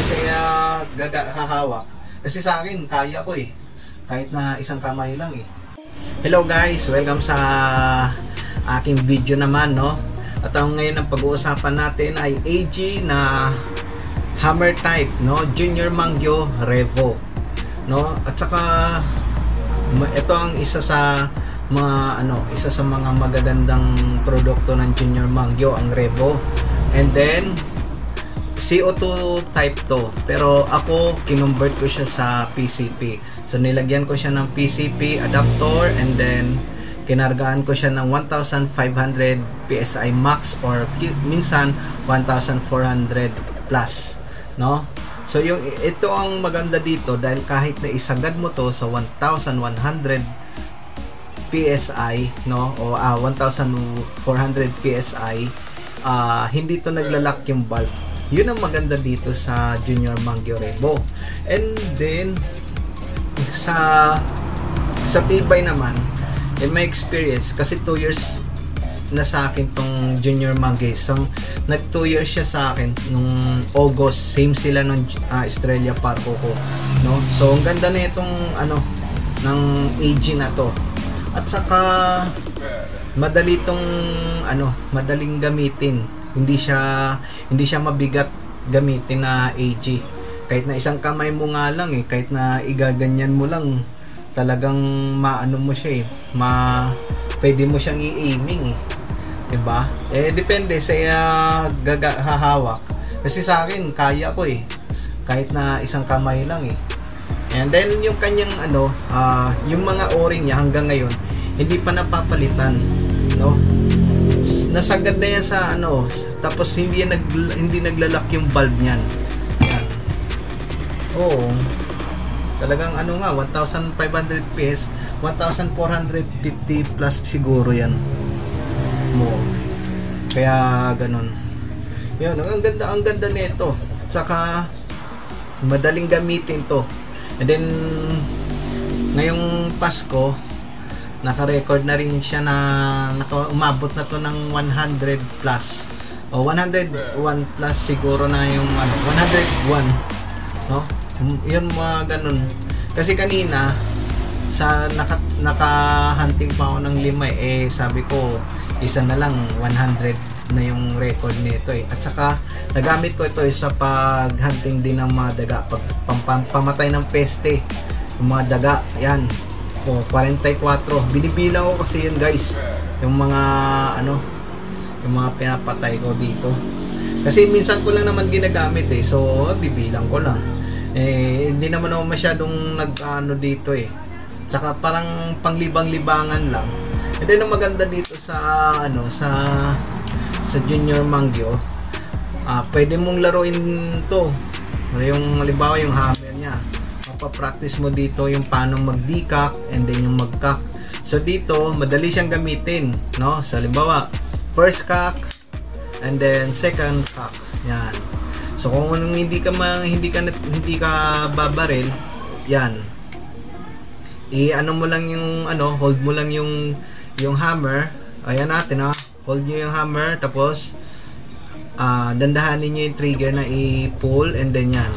saya hahawak. Kasi sa akin, kaya ko eh. Kahit na isang kamay lang eh. Hello guys, welcome sa aking video naman, no? At ang ngayon ang pag-uusapan natin ay AG na hammer type, no? Junior Mangyo Revo, no? At saka ito ang isa sa mga magagandang produkto ng Junior Mangyo, ang Revo. And then CO2 type to, pero ako kinonvert ko siya sa PCP. So nilagyan ko siya ng PCP adapter and then kinargaan ko siya ng 1500 PSI max or minsan 1400 plus, no? So ito ang maganda dito dahil kahit na isagad mo to sa 1100 PSI, no, o 1400 PSI, hindi to naglalak yung bulb. Yun ang maganda dito sa Junior Mangyo Revo. And then sa tibay naman, in my experience, kasi 2 years na sa akin tong Junior Mangyo. So, nag 2 years siya sa akin nung August. Same sila nung Australia Parco ko, no? So ang ganda na itong ng AG na to. At saka madali tong madaling gamitin. Hindi siya mabigat gamitin na AG. Kahit na isang kamay mo nga lang eh, kahit na igaganyan mo lang, talagang maano mo siya eh, pwede mo siyang i-aiming eh. 'Di ba? Depende sa hahawak. Kasi sa akin kaya ko eh, kahit na isang kamay lang eh. And then yung kanyang yung mga o-ring niya hanggang ngayon hindi pa napapalitan, no? Nasagad na yan sa tapos hindi naglalak yung bulb niyan. Yan. Oo. Talagang 1500 PS, 1450 plus siguro yan. Mo. Kaya ganun. Yan, ang ganda nito. At saka madaling gamitin to. And then ngayong Pasko, naka-record na rin siya na umabot na to ng 100 plus o 101 plus siguro na yung 101, no? Yun mga ganun. Kasi kanina sa naka-hunting pa ako ng 5 sabi ko isa na lang 100 na yung record nito eh. At saka nagamit ko ito sa pag-hunting din ng mga daga, pamatay ng peste, yung mga daga, yan. 44. Binibilang ko kasi yun guys, yung mga yung mga pinapatay ko dito. Kasi minsan ko lang naman ginagamit eh. So bibilang ko lang. Hindi naman ako masyadong dito eh. Saka parang panglibang-libangan lang. And then ang maganda dito sa sa Junior Mangyo, pwede mong laruin to. Yung halimbawa yung hammer niya. Pa-practice mo dito yung paano mag-decock and then yung mag-cock. So dito madali siyang gamitin, no? So halimbawa first cock and then second cock. Yan. So kung hindi ka babaril, yan. Mo lang yung hold mo lang yung hammer. Ayan natin hold niyo yung hammer tapos dandahanin niyo yung trigger na i-pull and then yan.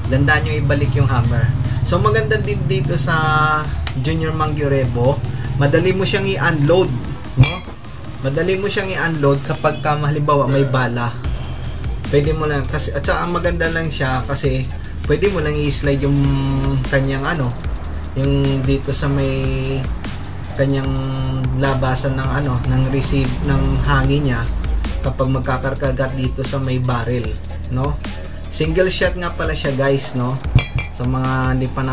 Dandaan nyo ibalik yung hammer. So maganda din dito sa Junior Mangyo Revo, madali mo siyang i-unload, no? Madali mo siyang i-unload kapag halimbawa may bala. Pwede mo lang kasi at saka maganda lang siya kasi pwede mo lang i-slide yung kanyang yung dito sa may kanyang labasan ng receive ng hangin niya kapag magkakarkagat dito sa may barrel, no? Single shot nga pala siya guys, no? Sa mga hindi pa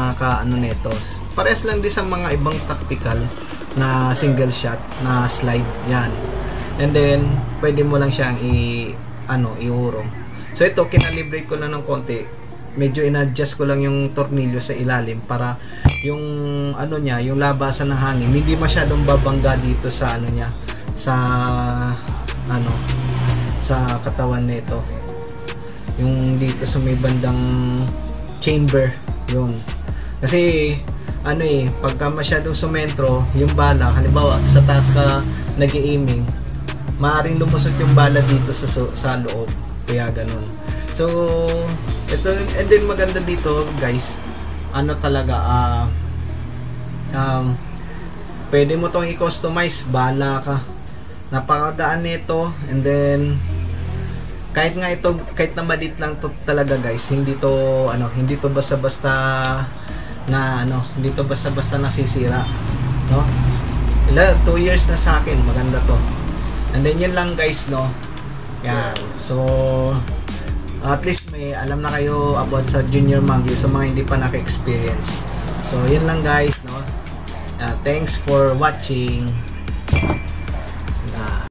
nito. Parehas lang din sa mga ibang tactical na single shot na slide, yan. And then pwede mo lang siyang iurong. So ito kinalibrate ko lang ng konti. Medyo in-adjust ko lang yung tornilyo sa ilalim para yung niya, yung labasan ng hangin hindi masyadong babangga dito sa niya, sa katawan nito. Yung dito sa may bandang chamber, yun. Kasi pagka masyadong sumentro yung bala, halimbawa sa taas ka nag-aiming, maaaring lumusot yung bala dito sa loob. Kaya ganun. So ito, and then maganda dito guys, ano talaga, pwede mo tong i-customize, bala ka, napakagaan nito. And then kahit nga ito, kahit na maliit lang to talaga guys, hindi to hindi to basta-basta na hindi to basta-basta nasisira, no? 2 years na sa akin, maganda to. And then yun lang guys, no. Yan. So at least may alam na kayo about sa Junior Manggil sa mga hindi pa naka-experience. So yun lang guys, no. Thanks for watching.